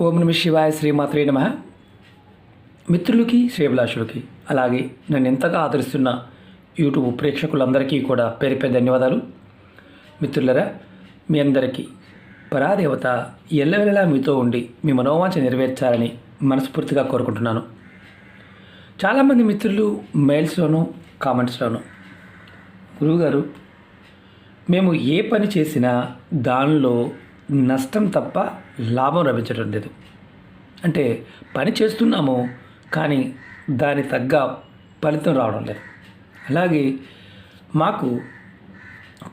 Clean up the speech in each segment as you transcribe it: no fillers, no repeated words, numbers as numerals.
ఓం నమ శివాయ శ్రీమాత్రే నమః. మిత్రులకి శ్రేభిలాషులకి అలాగే నన్ను ఎంతగా ఆదరిస్తున్న యూట్యూబ్ ప్రేక్షకులందరికీ కూడా పేరు పేరు ధన్యవాదాలు. మిత్రులరా, మీ అందరికీ పరాదేవత ఎల్లవెల్లలా మీతో ఉండి మీ మనోవాంఛ నెరవేర్చాలని మనస్ఫూర్తిగా కోరుకుంటున్నాను. చాలామంది మిత్రులు మెయిల్స్లోనూ కామెంట్స్లోనూ, గురువుగారు మేము ఏ పని చేసినా దానిలో నష్టం తప్ప లాభం లభించడం లేదు, అంటే పని చేస్తున్నాము కానీ దాని తగ్గ ఫలితం రావడం లేదు. అలాగే మాకు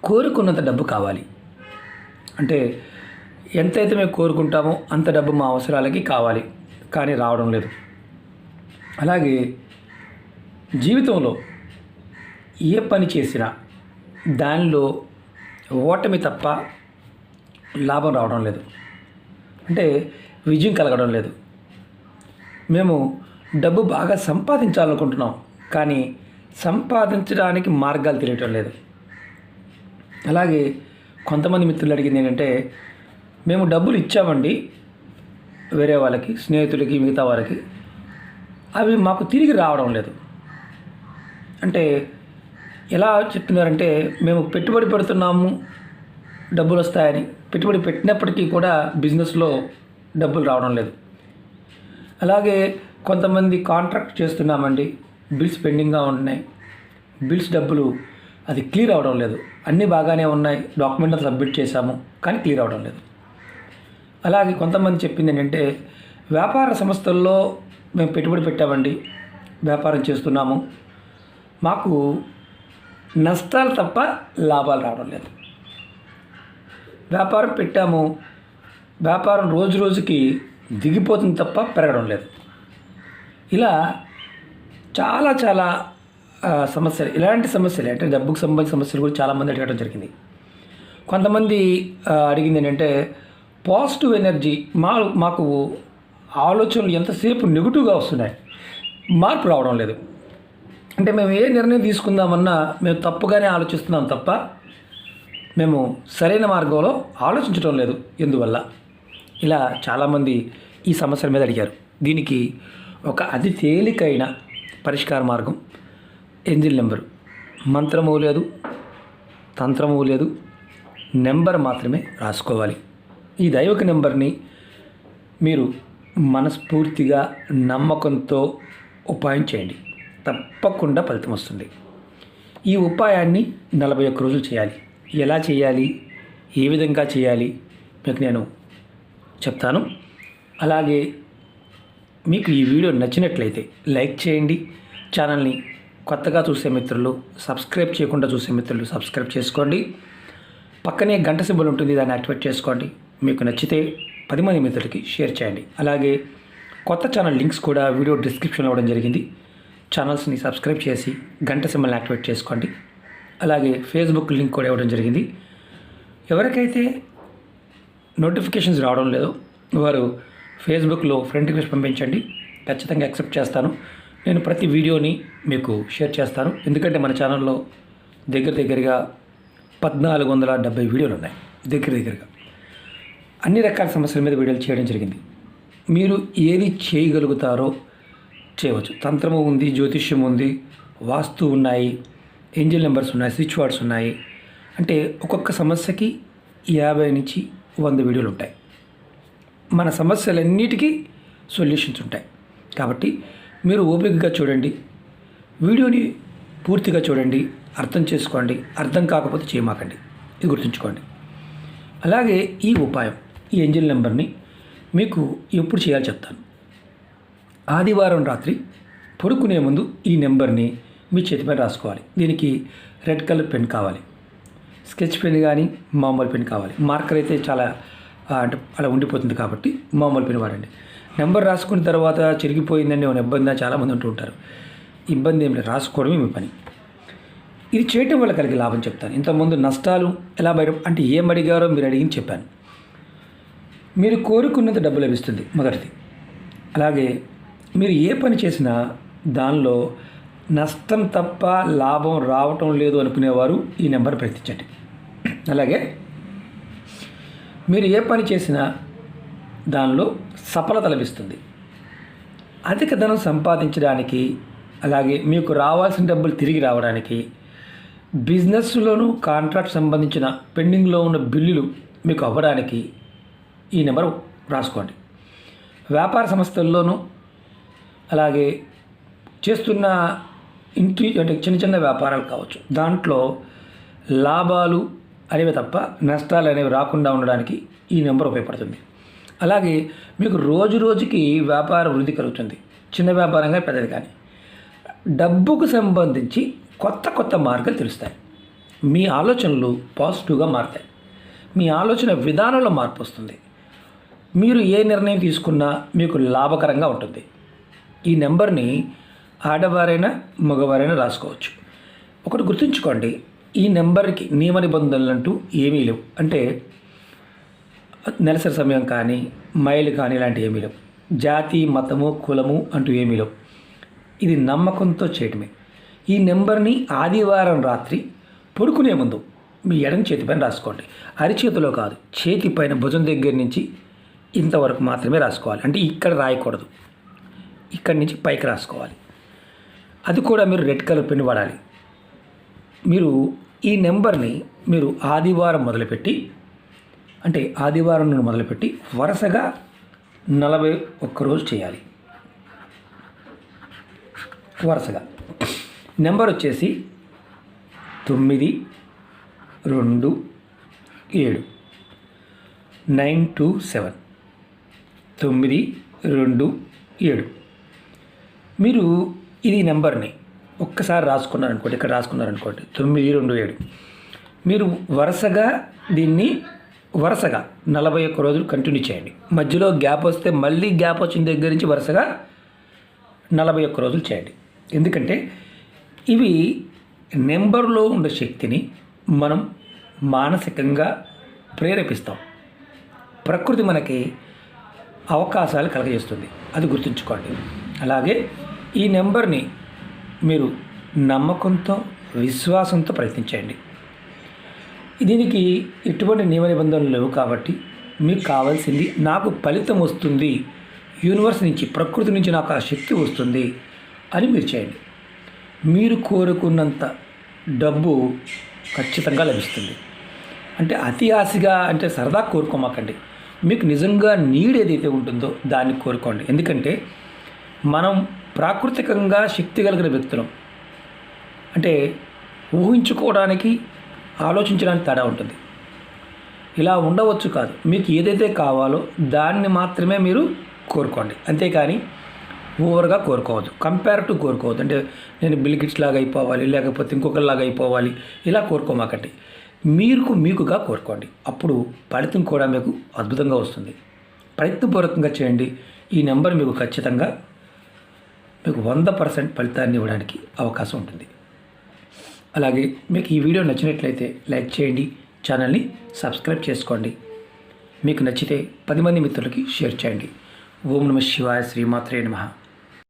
కోరుకున్నంత డబ్బు కావాలి, అంటే ఎంతైతే మేము కోరుకుంటామో అంత డబ్బు మా అవసరాలకి కావాలి కానీ రావడం లేదు. అలాగే జీవితంలో ఏ పని చేసినా దానిలో ఓటమి తప్ప లాభం రావడం లేదు, అంటే విజయం కలగడం లేదు. మేము డబ్బు బాగా సంపాదించాలనుకుంటున్నాం కానీ సంపాదించడానికి మార్గాలు తెలియటం లేదు. అలాగే కొంతమంది మిత్రులు అడిగింది ఏంటంటే, మేము డబ్బులు ఇచ్చామండి వేరే వాళ్ళకి, స్నేహితులకి, మిగతా వారికి, అవి మాకు తిరిగి రావడం లేదు. అంటే ఎలా చెప్తున్నారంటే, మేము పెట్టుబడి పెడుతున్నాము డబ్బులు వస్తాయని, పెట్టుబడి పెట్టినప్పటికీ కూడా బిజినెస్లో డబ్బులు రావడం లేదు. అలాగే కొంతమంది కాంట్రాక్ట్ చేస్తున్నామండి, బిల్స్ పెండింగ్గా ఉన్నాయి, బిల్స్ డబ్బులు అది క్లియర్ అవడం లేదు. అన్నీ బాగానే ఉన్నాయి, డాక్యుమెంట్ సబ్మిట్ చేశాము కానీ క్లియర్ అవడం లేదు. అలాగే కొంతమంది చెప్పింది ఏంటంటే, వ్యాపార సంస్థల్లో మేము పెట్టుబడి పెట్టామండి, వ్యాపారం చేస్తున్నాము, మాకు నష్టాలు తప్ప లాభాలు రావడం లేదు. వ్యాపారం పెట్టాము, వ్యాపారం రోజు రోజుకి దిగిపోతుంది తప్ప పెరగడం లేదు. ఇలా చాలా చాలా సమస్యలు, ఇలాంటి సమస్యలు అంటే డబ్బుకు సంబంధించిన సమస్యలు కూడా చాలామంది అడగడం జరిగింది. కొంతమంది అడిగింది ఏంటంటే, పాజిటివ్ ఎనర్జీ మాకు ఆలోచనలు ఎంతసేపు నెగిటివ్గా వస్తున్నాయి, మార్పు రావడం లేదు. అంటే మేము ఏ నిర్ణయం తీసుకుందామన్నా మేము తప్పుగానే ఆలోచిస్తున్నాం తప్ప మేము సరైన మార్గంలో ఆలోచించడం లేదు, ఎందువల్ల? ఇలా చాలామంది ఈ సమస్యల మీద అడిగారు. దీనికి ఒక అతి తేలికైన పరిష్కార మార్గం ఏంజిల్ నెంబరు. మంత్రము లేదు, తంత్రము లేదు, నెంబర్ మాత్రమే రాసుకోవాలి. ఈ దైవక నెంబర్ని మీరు మనస్ఫూర్తిగా నమ్మకంతో ఉపాయం చేయండి, తప్పకుండా ఫలితం వస్తుంది. ఈ ఉపాయాన్ని 41 రోజులు చేయాలి. ఎలా చేయాలి, ఏ విధంగా చేయాలి మీకు నేను చెప్తాను. అలాగే మీకు ఈ వీడియో నచ్చినట్లయితే లైక్ చేయండి. ఛానల్ని కొత్తగా చూసే మిత్రులు, సబ్స్క్రైబ్ చేయకుండా చూసే మిత్రులు సబ్స్క్రైబ్ చేసుకోండి. పక్కనే గంట సింబల్ ఉంటుంది, దాన్ని యాక్టివేట్ చేసుకోండి. మీకు నచ్చితే 10 మంది మిత్రులకి షేర్ చేయండి. అలాగే కొత్త ఛానల్ లింక్స్ కూడా వీడియో డిస్క్రిప్షన్లో ఇవ్వడం జరిగింది. ఛానల్స్ని సబ్స్క్రైబ్ చేసి గంట సింబల్ని యాక్టివేట్ చేసుకోండి. అలాగే ఫేస్బుక్ లింక్ కూడా ఇవ్వడం జరిగింది. ఎవరికైతే నోటిఫికేషన్స్ రావడం లేదో వారు ఫేస్బుక్లో ఫ్రెండ్ రిక్వెస్ట్ పంపించండి, ఖచ్చితంగా యాక్సెప్ట్ చేస్తాను. నేను ప్రతి వీడియోని మీకు షేర్ చేస్తాను. ఎందుకంటే మన ఛానల్లో దగ్గరగా 1470 వీడియోలు ఉన్నాయి. దగ్గరగా అన్ని రకాల సమస్యల మీద వీడియోలు చేయడం జరిగింది. మీరు ఏది చేయగలుగుతారో చేయవచ్చు. తంత్రము ఉంది, జ్యోతిష్యం ఉంది, వాస్తు ఉన్నాయి, ఏంజిల్ నెంబర్స్ ఉన్నాయి, స్విచ్ వర్డ్స్ ఉన్నాయి. అంటే ఒక్కొక్క సమస్యకి 50 నుంచి 100 వీడియోలు ఉంటాయి. మన సమస్యలన్నిటికీ సొల్యూషన్స్ ఉంటాయి. కాబట్టి మీరు ఓపికగా చూడండి, వీడియోని పూర్తిగా చూడండి, అర్థం చేసుకోండి. అర్థం కాకపోతే చేయమాకండి, ఇది గుర్తుంచుకోండి. అలాగే ఈ ఉపాయం, ఈ ఏంజిల్ నెంబర్ని మీకు ఎప్పుడు చేయాలో చెప్తాను. ఆదివారం రాత్రి పడుకునే ముందు ఈ నెంబర్ని మీ చేతిపై రాసుకోవాలి. దీనికి రెడ్ కలర్ పెన్ కావాలి, స్కెచ్ పెన్ కానీ మామూలు పెన్ కావాలి. మార్కర్ అయితే చాలా అంటే అలా ఉండిపోతుంది కాబట్టి మామూలు పెన్ వాడండి. నెంబర్ రాసుకున్న తర్వాత చెరిగిపోయిందని ఒక ఇబ్బంది చాలామంది ఉంటూ ఉంటారు. ఇబ్బంది ఏం లేదు, రాసుకోవడమే మీ పని. ఇది చేయటం వల్ల కలిగే లాభం చెప్తాను. ఇంతకుముందు నష్టాలు ఎలా బయట అంటే ఏం అడిగారో మీరు అడిగింది చెప్పాను. మీరు కోరుకున్నంత డబ్బు లభిస్తుంది, మొదటిది. అలాగే మీరు ఏ పని చేసినా దానిలో నష్టం తప్ప లాభం రావటం లేదు అనుకునేవారు ఈ నెంబర్ ప్రయత్నించండి. అలాగే మీరు ఏ పని చేసినా దానిలో సఫలత లభిస్తుంది. అధిక ధనం సంపాదించడానికి, అలాగే మీకు రావాల్సిన డబ్బులు తిరిగి రావడానికి, బిజినెస్లోనూ కాంట్రాక్ట్ సంబంధించిన పెండింగ్లో ఉన్న బిల్లులు మీకు అవ్వడానికి ఈ నెంబర్ రాసుకోండి. వ్యాపార సంస్థల్లోనూ, అలాగే చేస్తున్న ఇంటి అంటే చిన్న చిన్న వ్యాపారాలు కావచ్చు, దాంట్లో లాభాలు అనేవి తప్ప నష్టాలు అనేవి రాకుండా ఉండడానికి ఈ నెంబర్ ఉపయోగపడుతుంది. అలాగే మీకు రోజు రోజుకి వ్యాపార వృద్ధి కలుగుతుంది, చిన్న వ్యాపారంగా పెద్దది కానీ. డబ్బుకు సంబంధించి కొత్త కొత్త మార్గాలు తెలుస్తాయి. మీ ఆలోచనలు పాజిటివ్గా మారుతాయి. మీ ఆలోచన విధానంలో మార్పు వస్తుంది. మీరు ఏ నిర్ణయం తీసుకున్నా మీకు లాభకరంగా ఉంటుంది. ఈ నెంబర్ని ఆడవారైనా మగవారైనా రాసుకోవచ్చు. ఒకటి గుర్తుంచుకోండి, ఈ నెంబర్కి నియమ నిబంధనలు అంటూ ఏమీ లేవు. అంటే నెలసరి సమయం కానీ, మైలు కానీ ఇలాంటివి ఏమీ లేవు. జాతి, మతము, కులము అంటూ ఏమీ లేవు. ఇది నమ్మకంతో చేయటమే. ఈ నెంబర్ని ఆదివారం రాత్రి పడుకునే ముందు మీ ఎడమ చేతిపైన రాసుకోండి. అరిచేతిలో కాదు, చేతిపైన భుజం దగ్గర నుంచి ఇంతవరకు మాత్రమే రాసుకోవాలి. అంటే ఇక్కడ రాయకూడదు, ఇక్కడి నుంచి పైకి రాసుకోవాలి. అది కూడా మీరు రెడ్ కలర్ పెన్ వాడాలి. మీరు ఈ నెంబర్ని మీరు ఆదివారం మొదలుపెట్టి, అంటే ఆదివారం నుండి మొదలుపెట్టి వరుసగా 41 రోజు చేయాలి. వరుసగా నెంబర్ వచ్చేసి 927 927 927. మీరు ఇది నెంబర్ని ఒక్కసారి రాసుకున్నారనుకోండి, ఇక్కడ రాసుకున్నారనుకోండి 927. మీరు వరుసగా దీన్ని 41 రోజులు కంటిన్యూ చేయండి. మధ్యలో గ్యాప్ వస్తే మళ్ళీ గ్యాప్ వచ్చిన దగ్గర నుంచి వరుసగా 41 రోజులు చేయండి. ఎందుకంటే ఇవి నెంబర్లో ఉండే శక్తిని మనం మానసికంగా ప్రేరేపిస్తాం. ప్రకృతి మనకి అవకాశాలు కలగజేస్తుంది, అది గుర్తుంచుకోండి. అలాగే ఈ నెంబర్ని మీరు నమ్మకంతో, విశ్వాసంతో ప్రయత్నించండి. దీనికి ఎటువంటి నియమ నిబంధనలు లేవు కాబట్టి మీకు కావాల్సింది, నాకు ఫలితం వస్తుంది, యూనివర్స్ నుంచి, ప్రకృతి నుంచి నాకు ఆ శక్తి వస్తుంది అని మీరు చేయండి. మీరు కోరుకున్నంత డబ్బు ఖచ్చితంగా లభిస్తుంది. అంటే అతి ఆశగా, అంటే సరదా కోరుకోమాకండి. మీకు నిజంగా నీడ్ ఏదైతే ఉంటుందో దాన్ని కోరుకోండి. ఎందుకంటే మనం ప్రాకృతికంగా శక్తి కలిగిన వ్యక్తులం. అంటే ఊహించుకోవడానికి, ఆలోచించడానికి తేడా ఉంటుంది. ఇలా ఉండవచ్చు కాదు. మీకు ఏదైతే కావాలో దాన్ని మాత్రమే మీరు కోరుకోండి. అంతేకాని ఓవర్గా కోరుకోవద్దు, కంపేరిటివ్ కోరుకోవద్దు. అంటే నేను బిల్ గేట్స్ లాగా అయిపోవాలి, లేకపోతే ఇంకొకరిలాగా అయిపోవాలి, ఇలా కోరుకోమాకండి. మీకుగా కోరుకోండి. అప్పుడు ఫలితం కూడా మీకు అద్భుతంగా వస్తుంది. ప్రయత్నపూర్వకంగా చేయండి. ఈ నెంబర్ మీకు ఖచ్చితంగా మీకు 100% ఫలితాన్ని ఇవ్వడానికి అవకాశం ఉంటుంది. అలాగే మీకు ఈ వీడియో నచ్చినట్లయితే లైక్ చేయండి, ఛానల్ని సబ్స్క్రైబ్ చేసుకోండి. మీకు నచ్చితే 10 మంది మిత్రులకి షేర్ చేయండి. ఓం నమః శివాయ, శ్రీమాత్రే నమః.